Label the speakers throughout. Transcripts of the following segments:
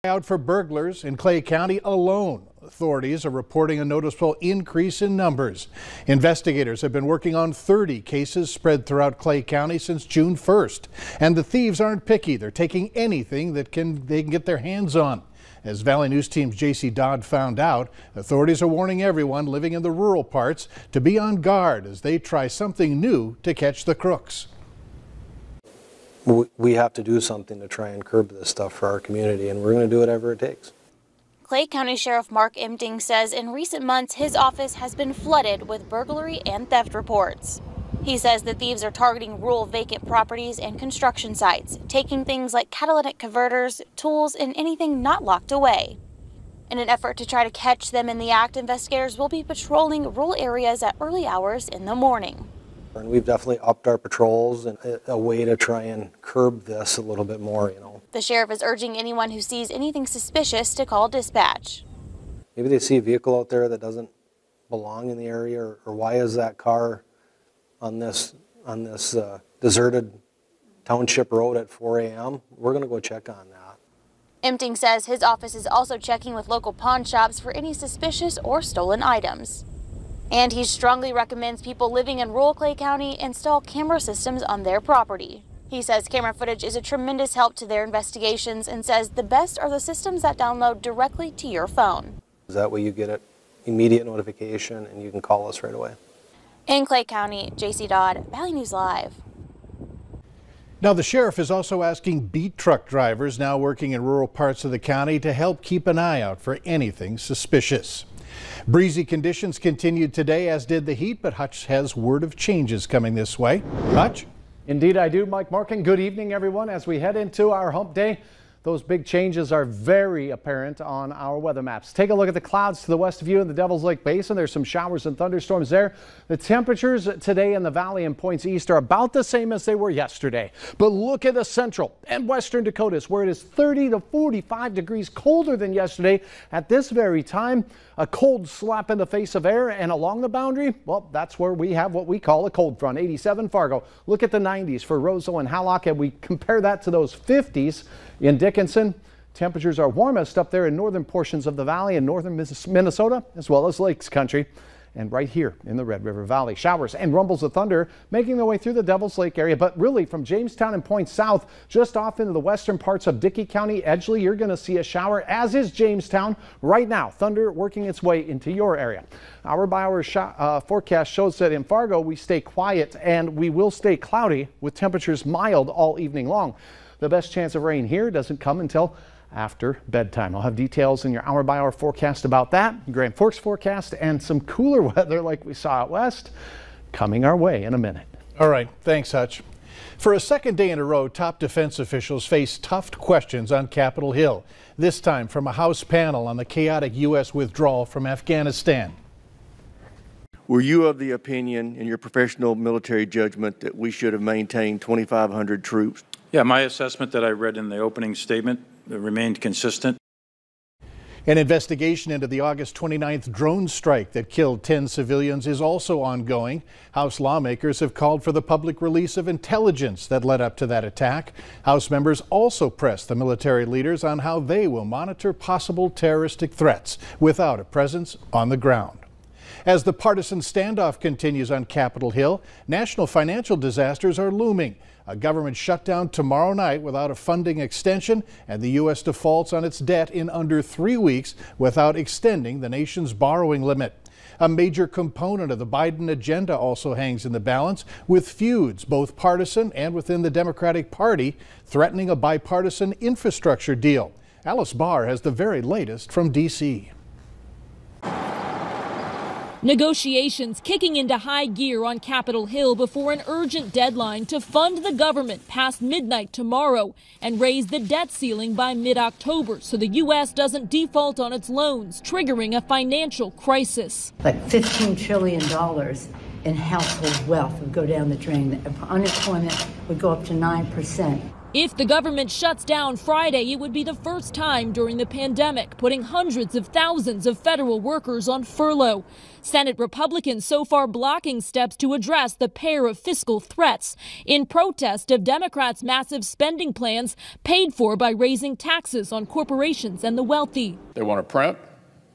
Speaker 1: Out for burglars in Clay County alone. Authorities are reporting a noticeable increase in numbers. Investigators have been working on 30 cases spread throughout Clay County since June 1st. And the thieves aren't picky. They're taking anything that they can get their hands on. As Valley News Team's J.C. Dodd found out, authorities are warning everyone living in the rural parts to be on guard as they try something new to catch the crooks.
Speaker 2: We have to do something to try and curb this stuff for our community, and we're going to do whatever it takes.
Speaker 3: Clay County Sheriff Mark Uptick says in recent months his office has been flooded with burglary and theft reports. He says the thieves are targeting rural vacant properties and construction sites, taking things like catalytic converters, tools, and anything not locked away. In an effort to try to catch them in the act, investigators will be patrolling rural areas at early hours in the morning.
Speaker 2: And we've definitely upped our patrols and a way to try and curb this a little bit more,
Speaker 3: The sheriff is urging anyone who sees anything suspicious to call dispatch.
Speaker 2: Maybe they see a vehicle out there that doesn't belong in the area, or why is that car on this deserted township road at 4 a.m.? We're going to go check on that.
Speaker 3: Uptick says his office is also checking with local pawn shops for any suspicious or stolen items. And he strongly recommends people living in rural Clay County install camera systems on their property. He says camera footage is a tremendous help to their investigations and says the best are the systems that download directly to your phone.
Speaker 2: That way you get an immediate notification and you can call us right away.
Speaker 3: In Clay County, J.C. Dodd, Valley News Live.
Speaker 1: Now, the sheriff is also asking beat truck drivers now working in rural parts of the county to help keep an eye out for anything suspicious. Breezy conditions continued today, as did the heat, but Hutch has word of changes coming this way. Hutch?
Speaker 4: Indeed I do, Mike Markin. Good evening, everyone. As we head into our hump day, those big changes are very apparent on our weather maps. Take a look at the clouds to the west of you in the Devil's Lake Basin. There's some showers and thunderstorms there. The temperatures today in the valley and points east are about the same as they were yesterday. But look at the central and western Dakotas, where it is 30 to 45 degrees colder than yesterday at this very time. A cold slap in the face of air, and along the boundary, well, that's where we have what we call a cold front. 87 Fargo. Look at the 90s for Roseau and Hallock, and we compare that to those 50s in Dickinson. Temperatures are warmest up there in northern portions of the valley and northern Minnesota, as well as Lakes Country. And right here in the Red River Valley, showers and rumbles of thunder making their way through the Devil's Lake area. But really from Jamestown and points south, just off into the western parts of Dickey County, Edgeley, you're going to see a shower, as is Jamestown. Right now, thunder working its way into your area. Hour by hour forecast shows that in Fargo, we stay quiet and we will stay cloudy with temperatures mild all evening long. The best chance of rain here doesn't come until after bedtime. I'll have details in your hour by hour forecast about that, Grand Forks forecast, and some cooler weather like we saw out west coming our way in a minute.
Speaker 1: All right. Thanks, Hutch. For a second day in a row, top defense officials face tough questions on Capitol Hill, this time from a House panel on the chaotic U.S. withdrawal from Afghanistan.
Speaker 5: Were you of the opinion, in your professional military judgment, that we should have maintained 2,500 troops?
Speaker 6: Yeah, my assessment that I read in the opening statement remained consistent.
Speaker 1: An investigation into the August 29th drone strike that killed 10 civilians is also ongoing. House lawmakers have called for the public release of intelligence that led up to that attack. House members also pressed the military leaders on how they will monitor possible terroristic threats without a presence on the ground. As the partisan standoff continues on Capitol Hill, national financial disasters are looming. A government shutdown tomorrow night without a funding extension, and the U.S. defaults on its debt in under 3 weeks without extending the nation's borrowing limit. A major component of the Biden agenda also hangs in the balance, with feuds, both partisan and within the Democratic Party, threatening a bipartisan infrastructure deal. Alice Barr has the very latest from D.C.
Speaker 7: Negotiations kicking into high gear on Capitol Hill before an urgent deadline to fund the government past midnight tomorrow and raise the debt ceiling by mid-October so the U.S. doesn't default on its loans, triggering a financial crisis.
Speaker 8: Like $15 trillion in household wealth would go down the drain. Unemployment would go up to 9%.
Speaker 7: If the government shuts down Friday, it would be the first time during the pandemic, putting hundreds of thousands of federal workers on furlough. Senate Republicans so far blocking steps to address the pair of fiscal threats in protest of Democrats' massive spending plans paid for by raising taxes on corporations and the wealthy.
Speaker 8: They want to print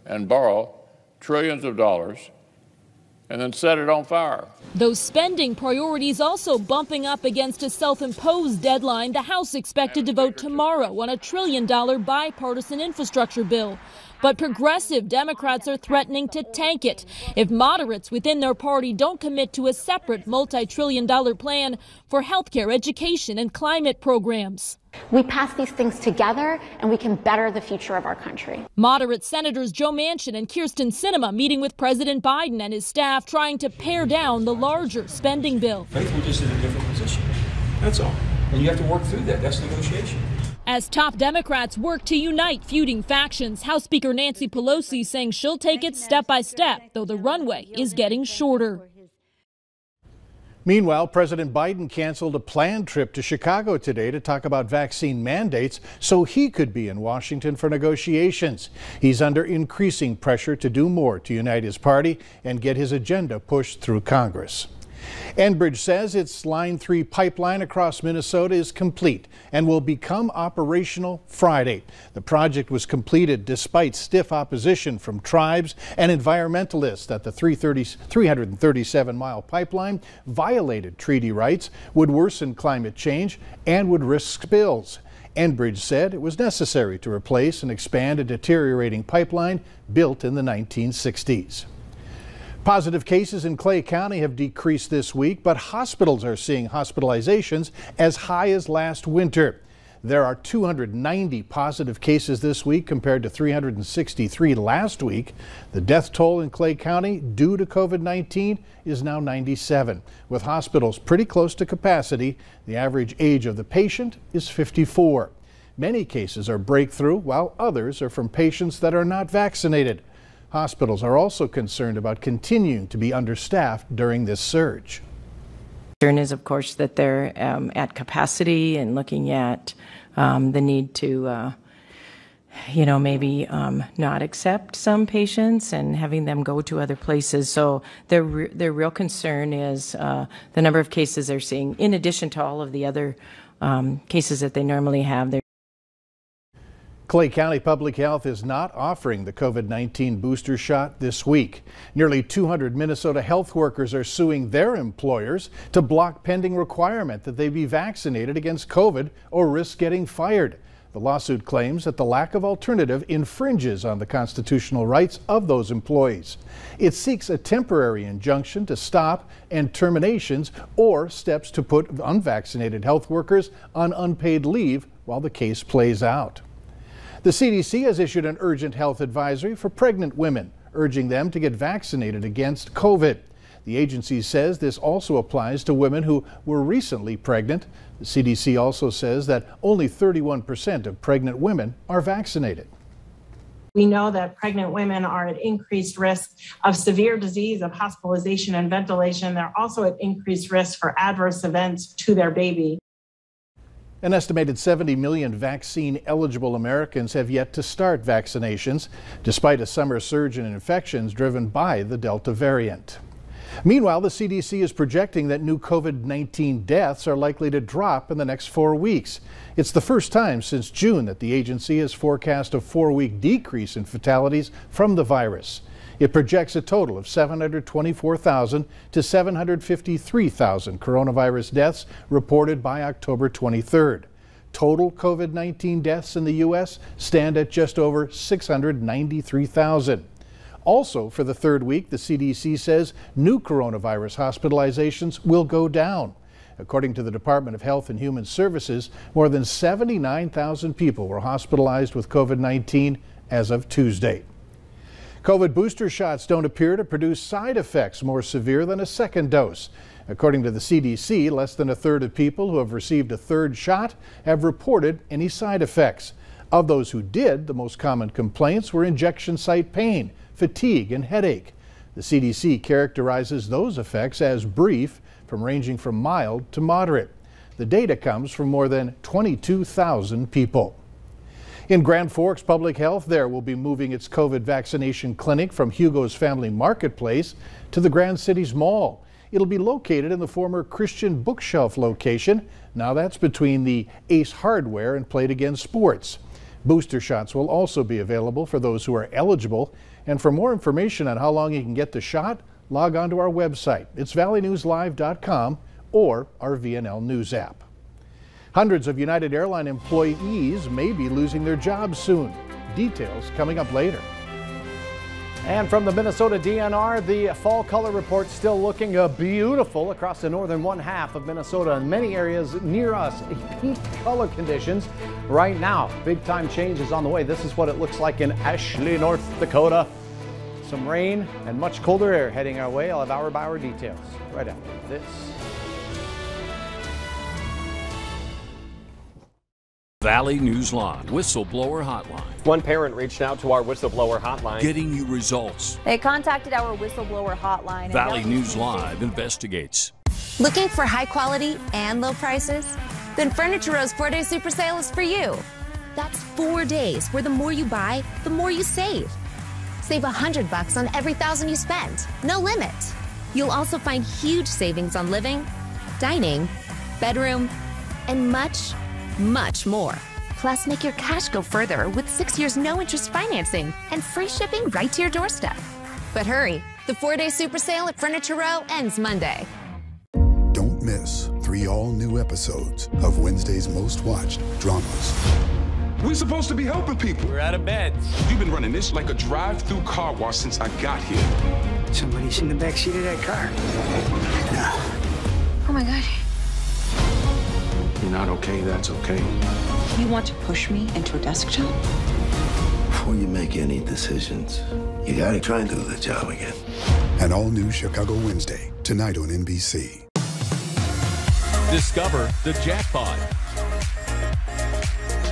Speaker 8: and borrow trillions of dollars and then set it on fire.
Speaker 7: Those spending priorities also bumping up against a self-imposed deadline. The House expected to vote tomorrow on a $1 trillion bipartisan infrastructure bill. But progressive Democrats are threatening to tank it if moderates within their party don't commit to a separate multi-trillion-dollar plan for health care, education, and climate programs.
Speaker 9: We pass these things together, and we can better the future of our country.
Speaker 7: Moderate Senators Joe Manchin and Kyrsten Sinema meeting with President Biden and his staff, trying to pare down the larger spending bill.
Speaker 10: I think we're just in a different position. That's all. And you have to work through that. That's negotiation.
Speaker 7: As top Democrats work to unite feuding factions, House Speaker Nancy Pelosi saying she'll take it step by step, though the runway is getting shorter.
Speaker 1: Meanwhile, President Biden canceled a planned trip to Chicago today to talk about vaccine mandates so he could be in Washington for negotiations. He's under increasing pressure to do more to unite his party and get his agenda pushed through Congress. Enbridge says its Line 3 pipeline across Minnesota is complete and will become operational Friday. The project was completed despite stiff opposition from tribes and environmentalists that the 337-mile pipeline violated treaty rights, would worsen climate change, and would risk spills. Enbridge said it was necessary to replace and expand a deteriorating pipeline built in the 1960s. Positive cases in Clay County have decreased this week, but hospitals are seeing hospitalizations as high as last winter. There are 290 positive cases this week compared to 363 last week. The death toll in Clay County due to COVID-19 is now 97. With hospitals pretty close to capacity, the average age of the patient is 54. Many cases are breakthrough, while others are from patients that are not vaccinated. Hospitals are also concerned about continuing to be understaffed during this surge.
Speaker 11: Concern is, of course, that they're at capacity and looking at the need to, maybe not accept some patients and having them go to other places. So their real concern is the number of cases they're seeing, in addition to all of the other cases that they normally have.
Speaker 1: Clay County Public Health is not offering the COVID-19 booster shot this week. Nearly 200 Minnesota health workers are suing their employers to block pending requirement that they be vaccinated against COVID or risk getting fired. The lawsuit claims that the lack of alternative infringes on the constitutional rights of those employees. It seeks a temporary injunction to stop and terminations or steps to put unvaccinated health workers on unpaid leave while the case plays out. The CDC has issued an urgent health advisory for pregnant women, urging them to get vaccinated against COVID. The agency says this also applies to women who were recently pregnant. The CDC also says that only 31% of pregnant women are vaccinated.
Speaker 12: We know that pregnant women are at increased risk of severe disease, of hospitalization and ventilation. They're also at increased risk for adverse events to their baby.
Speaker 1: An estimated 70 million vaccine-eligible Americans have yet to start vaccinations, despite a summer surge in infections driven by the Delta variant. Meanwhile, the CDC is projecting that new COVID-19 deaths are likely to drop in the next 4 weeks. It's the first time since June that the agency has forecast a 4-week decrease in fatalities from the virus. It projects a total of 724,000 to 753,000 coronavirus deaths reported by October 23rd. Total COVID-19 deaths in the U.S. stand at just over 693,000. Also, for the third week, the CDC says new coronavirus hospitalizations will go down. According to the Department of Health and Human Services, more than 79,000 people were hospitalized with COVID-19 as of Tuesday. COVID booster shots don't appear to produce side effects more severe than a second dose. According to the CDC, less than a third of people who have received a third shot have reported any side effects. Of those who did, the most common complaints were injection site pain, fatigue, and headache. The CDC characterizes those effects as brief, ranging from mild to moderate. The data comes from more than 22,000 people. In Grand Forks Public Health, there will be moving its COVID vaccination clinic from Hugo's Family Marketplace to the Grand Cities Mall. It'll be located in the former Christian Bookshelf location. Now that's between the Ace Hardware and Play It Again Sports. Booster shots will also be available for those who are eligible. And for more information on how long you can get the shot, log on to our website. It's valleynewslive.com or our VNL News app. Hundreds of United Airlines employees may be losing their jobs soon. Details coming up later.
Speaker 4: And from the Minnesota DNR, the fall color report still looking beautiful across the northern one half of Minnesota and many areas near us. Peak color conditions right now. Big time change is on the way. This is what it looks like in Ashley, North Dakota. Some rain and much colder air heading our way. I'll have hour-by-hour details right after this.
Speaker 13: Valley News Live Whistleblower Hotline.
Speaker 14: One parent reached out to our whistleblower hotline.
Speaker 13: Getting you results.
Speaker 15: They contacted our whistleblower hotline.
Speaker 13: Valley News Live investigates.
Speaker 16: Looking for high quality and low prices? Then Furniture Row's 4-day super sale is for you. That's 4 days where the more you buy, the more you save. Save $100 on every $1,000 you spend. No limit. You'll also find huge savings on living, dining, bedroom, and much more. Plus, make your cash go further with 6 years no-interest financing and free shipping right to your doorstep. But hurry, the 4-day super sale at Furniture Row ends Monday.
Speaker 17: Don't miss 3 all-new episodes of Wednesday's most watched dramas.
Speaker 18: We're supposed to be helping people.
Speaker 14: We're out of beds.
Speaker 18: You've been running this like a drive-through car wash since I got here.
Speaker 19: Somebody's in the backseat of that car.
Speaker 16: Oh my God.
Speaker 18: You're not okay, that's okay.
Speaker 20: You want to push me into a desk job?
Speaker 21: Before you make any decisions, you gotta try and do the job again.
Speaker 17: An all-new Chicago Wednesday, tonight on NBC.
Speaker 13: Discover the jackpot.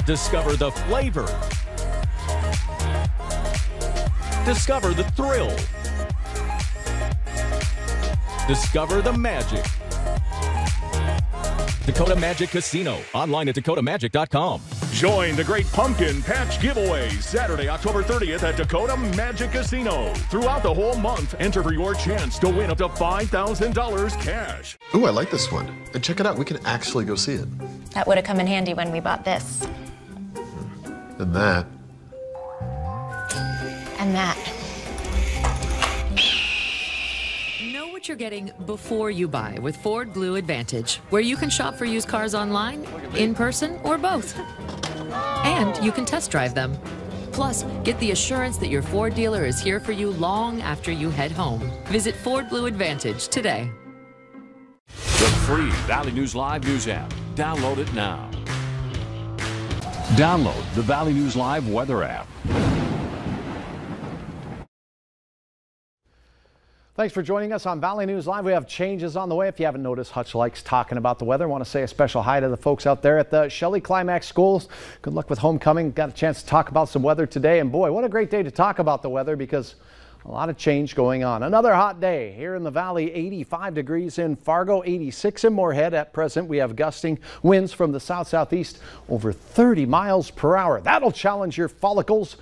Speaker 13: Discover the flavor. Discover the thrill. Discover the magic. Dakota Magic Casino. Online at dakotamagic.com.
Speaker 22: Join the Great Pumpkin Patch Giveaway Saturday, October 30th at Dakota Magic Casino. Throughout the whole month, enter for your chance to win up to $5,000 cash.
Speaker 23: Ooh, I like this one. And check it out, we can actually go see it.
Speaker 16: That would have come in handy when we bought this.
Speaker 23: And that.
Speaker 16: And that.
Speaker 24: Know what you're getting before you buy with Ford Blue Advantage, where you can shop for used cars online, in person, or both. And you can test drive them. Plus, get the assurance that your Ford dealer is here for you long after you head home. Visit Ford Blue Advantage today.
Speaker 13: The free Valley News Live News app. Download it now. Download the Valley News Live weather app.
Speaker 4: Thanks for joining us on Valley News Live. We have changes on the way. If you haven't noticed, Hutch likes talking about the weather. I want to say a special hi to the folks out there at the Shelley Climax Schools. Good luck with homecoming. Got a chance to talk about some weather today. And boy, what a great day to talk about the weather, because a lot of change going on. Another hot day here in the valley. 85 degrees in Fargo, 86 in Moorhead. At present, we have gusting winds from the south-southeast over 30 miles per hour. That'll challenge your follicles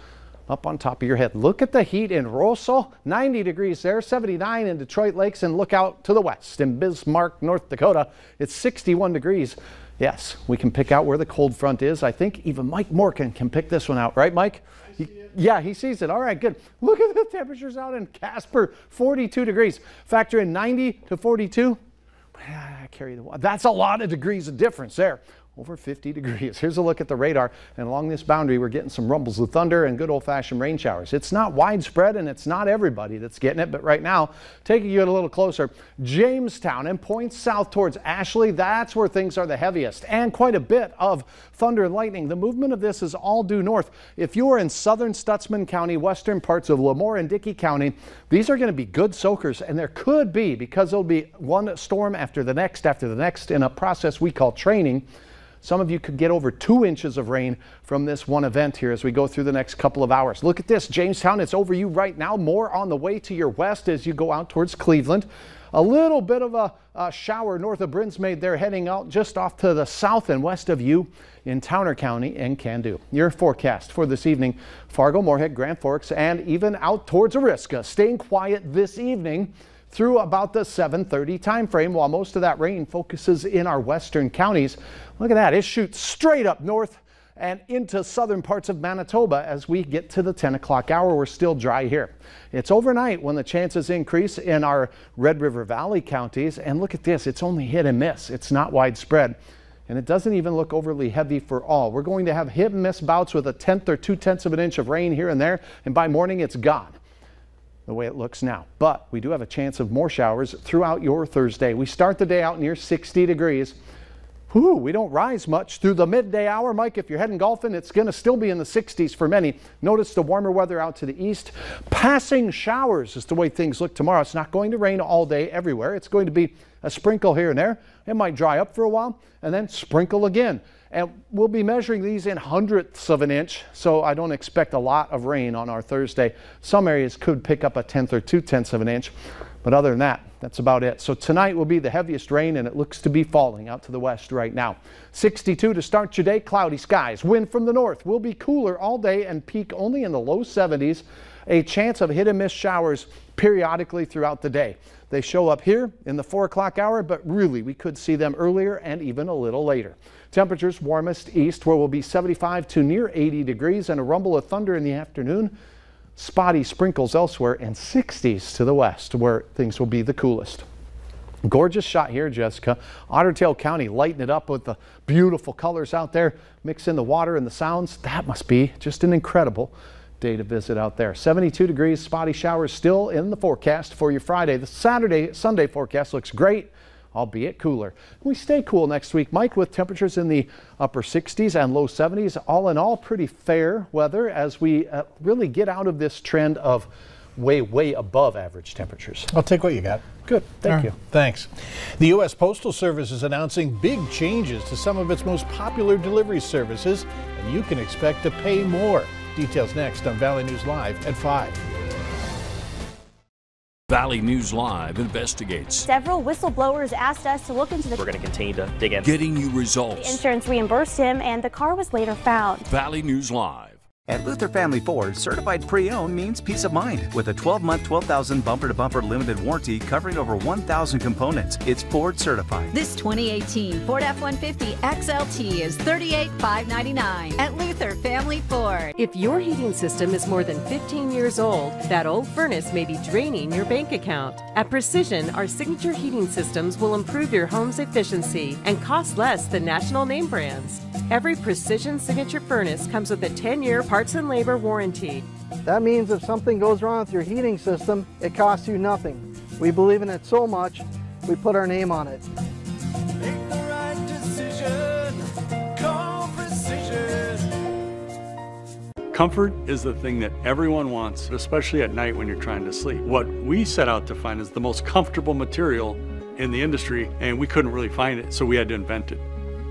Speaker 4: up on top of your head. Look at the heat in Roseau, 90 degrees there, 79 in Detroit Lakes, and look out to the west in Bismarck, North Dakota. It's 61 degrees. Yes, we can pick out where the cold front is. I think even Mike Morgan can pick this one out, right, Mike? Yeah, he sees it. All right, good. Look at the temperatures out in Casper, 42 degrees. Factor in 90 to 42. That's a lot of degrees of difference there. Over 50 degrees. Here's a look at the radar, and along this boundary we're getting some rumbles of thunder and good old-fashioned rain showers. It's not widespread and it's not everybody that's getting it, but right now, taking you a little closer, Jamestown and points south towards Ashley, that's where things are the heaviest, and quite a bit of thunder and lightning. The movement of this is all due north. If you are in southern Stutsman County, western parts of Lemoore and Dickey County, these are going to be good soakers, and there could be, because there'll be one storm after the next in a process we call training. Some of you could get over 2 inches of rain from this one event here as we go through the next couple of hours. Look at this, Jamestown, it's over you right now. More on the way to your west as you go out towards Cleveland. A little bit of a shower north of Brinsmead there, heading out just off to the south and west of you in Towner County and Cando. Your forecast for this evening: Fargo, Moorhead, Grand Forks, and even out towards Ariska. Staying quiet this evening through about the 7:30 time frame, while most of that rain focuses in our western counties. Look at that, it shoots straight up north and into southern parts of Manitoba as we get to the 10 o'clock hour. We're still dry here. It's overnight when the chances increase in our Red River Valley counties. And look at this, it's only hit and miss. It's not widespread. And it doesn't even look overly heavy for all. We're going to have hit and miss bouts with 1/10 or 2/10 of an inch of rain here and there. And by morning, it's gone, the way it looks now. But we do have a chance of more showers throughout your Thursday. We start the day out near 60 degrees. Whew, we don't rise much through the midday hour. Mike, if you're heading golfing, it's going to still be in the 60s for many. Notice the warmer weather out to the east. Passing showers is the way things look tomorrow. It's not going to rain all day everywhere. It's going to be a sprinkle here and there. It might dry up for a while and then sprinkle again. And we'll be measuring these in hundredths of an inch, so I don't expect a lot of rain on our Thursday. Some areas could pick up 1/10 or 2/10 of an inch, but other than that, that's about it. So tonight will be the heaviest rain, and it looks to be falling out to the west right now. 62 to start your day, cloudy skies. Wind from the north will be cooler all day and peak only in the low 70s. A chance of hit and miss showers periodically throughout the day. They show up here in the 4 o'clock hour, but really we could see them earlier and even a little later. Temperatures warmest east, where we'll be 75 to near 80 degrees and a rumble of thunder in the afternoon. Spotty sprinkles elsewhere, and 60s to the west, where things will be the coolest. Gorgeous shot here, Jessica. Otter Tail County lighting it up with the beautiful colors out there. Mix in the water and the sounds. That must be just an incredible day to visit out there. 72 degrees, spotty showers still in the forecast for your Friday. The Sunday forecast looks great, albeit cooler. We stay cool next week, Mike, with temperatures in the upper 60s and low 70s. All in all, pretty fair weather as we really get out of this trend of way above average temperatures.
Speaker 1: I'll take what you got.
Speaker 4: Good, thank you.
Speaker 1: Thanks. The U.S. Postal Service is announcing big changes to some of its most popular delivery services, and you can expect to pay more. Details next on Valley News Live at 5.
Speaker 13: Valley News Live investigates.
Speaker 15: Several whistleblowers asked us to look into the...
Speaker 14: We're going to continue to dig in.
Speaker 13: Getting you results.
Speaker 15: The insurance reimbursed him, and the car was later found.
Speaker 13: Valley News Live.
Speaker 2: At Luther Family Ford, certified pre-owned means peace of mind. With a 12-month, 12,000 bumper-to-bumper limited warranty covering over 1,000 components, it's Ford certified.
Speaker 3: This 2018 Ford F-150 XLT is $38,599 at Luther Family Ford.
Speaker 5: If your heating system is more than 15 years old, that old furnace may be draining your bank account. At Precision, our signature heating systems will improve your home's efficiency and cost less than national name brands. Every Precision signature furnace comes with a 10-year parts and labor warranty.
Speaker 6: That means if something goes wrong with your heating system, it costs you nothing. We believe in it so much, we put our name on it.
Speaker 25: Make the right decision. Call Precision.
Speaker 26: Comfort is the thing that everyone wants, especially at night when you're trying to sleep. What we set out to find is the most comfortable material in the industry, and we couldn't really find it, so we had to invent it.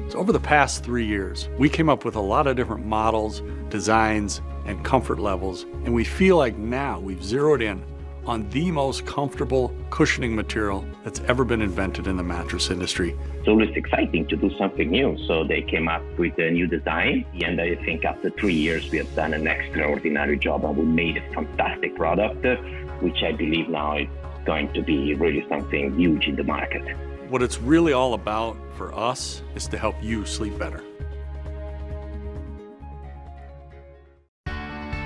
Speaker 26: So over the past 3 years, we came up with a lot of different models, designs, and comfort levels, and we feel like now we've zeroed in on the most comfortable cushioning material that's ever been invented in the mattress industry.
Speaker 27: It's always exciting to do something new, so they came up with a new design, and I think after 3 years we have done an extraordinary job, and we made a fantastic product, which I believe now is going to be really something huge in the market.
Speaker 26: What it's really all about for us is to help you sleep better.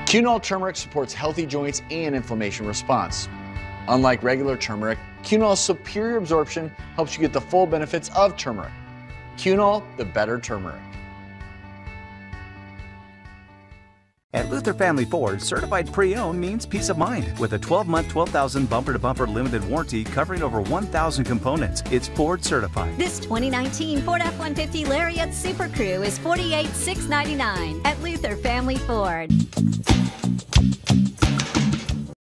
Speaker 28: Cunol turmeric supports healthy joints and inflammation response. Unlike regular turmeric, Cunol's superior absorption helps you get the full benefits of turmeric. Cunol, the better turmeric.
Speaker 2: At Luther Family Ford, certified pre-owned means peace of mind. With a 12-month, 12,000 bumper-to-bumper limited warranty covering over 1,000 components, it's Ford certified.
Speaker 3: This 2019 Ford F-150 Lariat SuperCrew is $48,699 at Luther Family Ford.